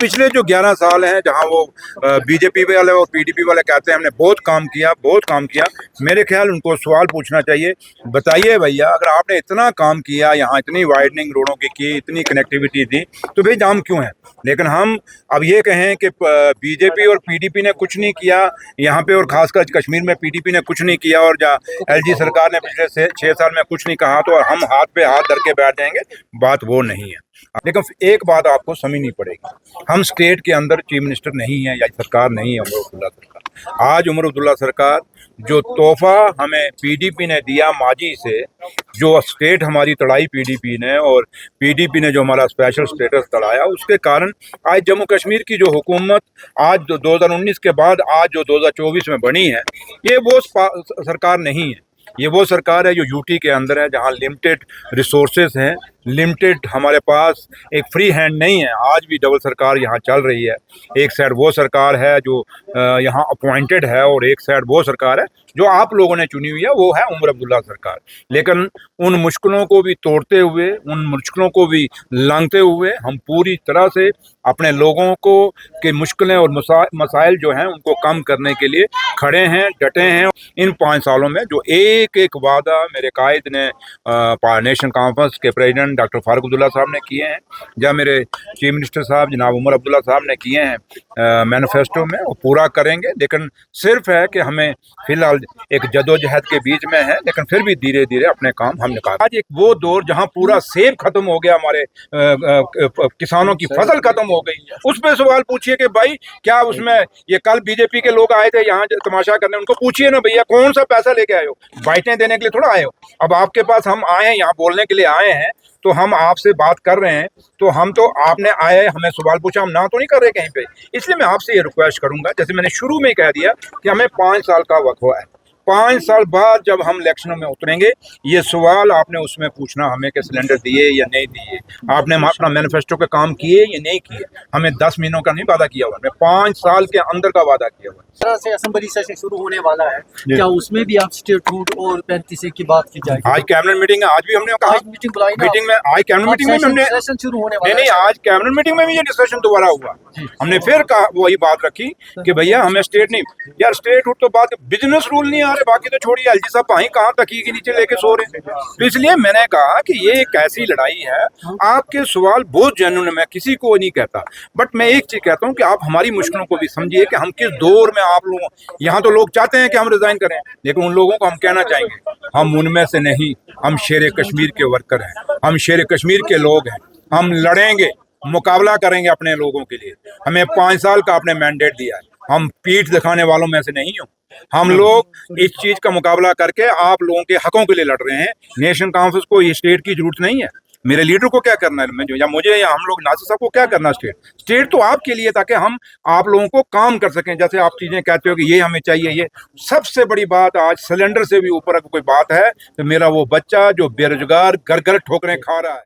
पिछले जो 11 साल हैं जहां वो बीजेपी वाले और पीडीपी वाले कहते हैं हमने बहुत काम किया। मेरे ख्याल उनको सवाल पूछना चाहिए, बताइए भैया अगर आपने इतना काम किया, यहाँ इतनी वाइडनिंग रोडों की इतनी कनेक्टिविटी दी, तो भाई जाम क्यों है? लेकिन हम अब ये कहें कि बीजेपी और पीडीपी ने कुछ नहीं किया यहाँ पे, और खासकर कश्मीर में पीडीपी ने कुछ नहीं किया और एलजी सरकार ने पिछले 6 साल में कुछ नहीं कहा, तो हम हाथ पे हाथ धर के बैठ जाएंगे, बात वो नहीं है। लेकिन एक बात आपको समझनी पड़ेगी, हम स्टेट के अंदर चीफ मिनिस्टर नहीं है या सरकार नहीं है उमर अब्दुल्ला सरकार। आज उमर अब्दुल्ला सरकार जो तोहफा हमें पीडीपी ने दिया माजी से, जो स्टेट हमारी तड़ाई पीडीपी ने, और पीडीपी ने जो हमारा स्पेशल स्टेटस तड़ाया, उसके कारण आज जम्मू कश्मीर की जो हुकूमत आज 2019 के बाद आज जो 2024 में बनी है, ये वो सरकार नहीं है। ये वो सरकार है जो यूटी के अंदर है, जहां लिमिटेड रिसोर्सेज हैं, लिमिटेड हमारे पास एक फ्री हैंड नहीं है। आज भी डबल सरकार यहाँ चल रही है। एक साइड वो सरकार है जो यहाँ अपॉइंटेड है, और एक साइड वो सरकार है जो आप लोगों ने चुनी हुई है, वो है उमर अब्दुल्ला सरकार। लेकिन उन मुश्किलों को भी तोड़ते हुए, उन मुश्किलों को भी लांघते हुए, हम पूरी तरह से अपने लोगों को के मुश्किलें और मसाइल जो हैं उनको कम करने के लिए खड़े हैं, डटे हैं। इन 5 सालों में जो एक एक वादा मेरे कायद ने नेशनल कॉन्फ्रेंस के प्रेसिडेंट डॉक्टर फारूक अब्दुल्ला साहब ने किए हैं, या मेरे चीफ मिनिस्टर साहब जनाब उमर अब्दुल्ला साहब ने किए हैं मैनिफेस्टो में, वो पूरा करेंगे। लेकिन सिर्फ है कि हमें फिलहाल एक जदोजहद के बीच में है, लेकिन फिर भी धीरे धीरे अपने काम हम निकाल। आज एक वो दौर जहां पूरा सेब खत्म हो गया, हमारे किसानों की फसल खत्म हो गई, उस पर सवाल पूछिए कि भाई क्या उसमें ये कल बीजेपी के लोग आए थे यहाँ तमाशा करने, उनको पूछिए ना भैया कौन सा पैसा लेके आए हो? बाइटें देने के लिए थोड़ा आए हो। अब आपके पास हम आए हैं, यहाँ बोलने के लिए आए हैं, तो हम आपसे बात कर रहे हैं, तो हम तो आपने आए हमें सवाल पूछा, हम ना तो नहीं कर रहे कहीं पे। इसलिए मैं आपसे ये रिक्वेस्ट करूंगा, जैसे मैंने शुरू में कह दिया कि हमें 5 साल का वक्त हुआ है, 5 साल बाद जब हम इलेक्शनों में उतरेंगे, ये सवाल आपने उसमें पूछना हमें कि सिलेंडर दिए या नहीं दिए, आपने अपना मैनिफेस्टो पे काम किए या नहीं किए। हमें 10 महीनों का नहीं वादा किया हुआ, हमें 5 साल के अंदर का वादा किया हुआ। तरह से असेंबली सेशन शुरू होने वाला है, क्या उसमें भी आप स्टेट रूट और 35 की बात की जाएगी? आज कैबिनेट मीटिंग है, आज भी हमने कहा मीटिंग बुलाई ना, मीटिंग में, आज कैबिनेट मीटिंग में हमने सेशन शुरू होने वाला नहीं, आज कैबिनेट मीटिंग में भी ये डिस्कशन दोबारा हुआ। हमने फिर कहा, वही बात रखी कि भैया हमें स्टेट नहीं, यार स्टेट रूट तो बात, बिजनेस रूल नहीं आ रहे, बाकी तो छोड़िए, एलजी साहब भाई कहाँ तकिए के नीचे लेके सो रहे हैं। तो इसलिए मैंने कहा कि ये एक ऐसी लड़ाई है, आपके सवाल बहुत जेन्युइन है, मैं किसी को नहीं कहता, बट मैं एक चीज कहता हूँ कि आप हमारी मुश्किलों को भी समझिए कि हम किस दौर में आप लोगों, यहाँ तो लोग चाहते हैं कि हम रिजाइन करें, लेकिन उन लोगों को हम कहना चाहेंगे हम उनमें से नहीं, हम शेर कश्मीर के वर्कर हैं, हम शेर कश्मीर के लोग हैं, हम लड़ेंगे, मुकाबला करेंगे अपने लोगों के लिए। हमें 5 साल का आपने मैंडेट दिया है, हम पीठ दिखाने वालों में से नहीं हूँ। हम लोग इस चीज का मुकाबला करके आप लोगों के हकों के लिए लड़ रहे हैं। नेशनल कॉन्फ्रेंस को ये स्टेट की जरूरत नहीं है, मेरे लीडर को क्या करना है, या मुझे या हम लोग नासिर साहब को क्या करना है? स्टेट तो आपके लिए, ताकि हम आप लोगों को काम कर सकें। जैसे आप चीजें कहते हो कि ये हमें चाहिए, ये सबसे बड़ी बात आज सिलेंडर से भी ऊपर कोई बात है तो मेरा वो बच्चा जो बेरोजगार घर घर ठोकरें खा रहा है।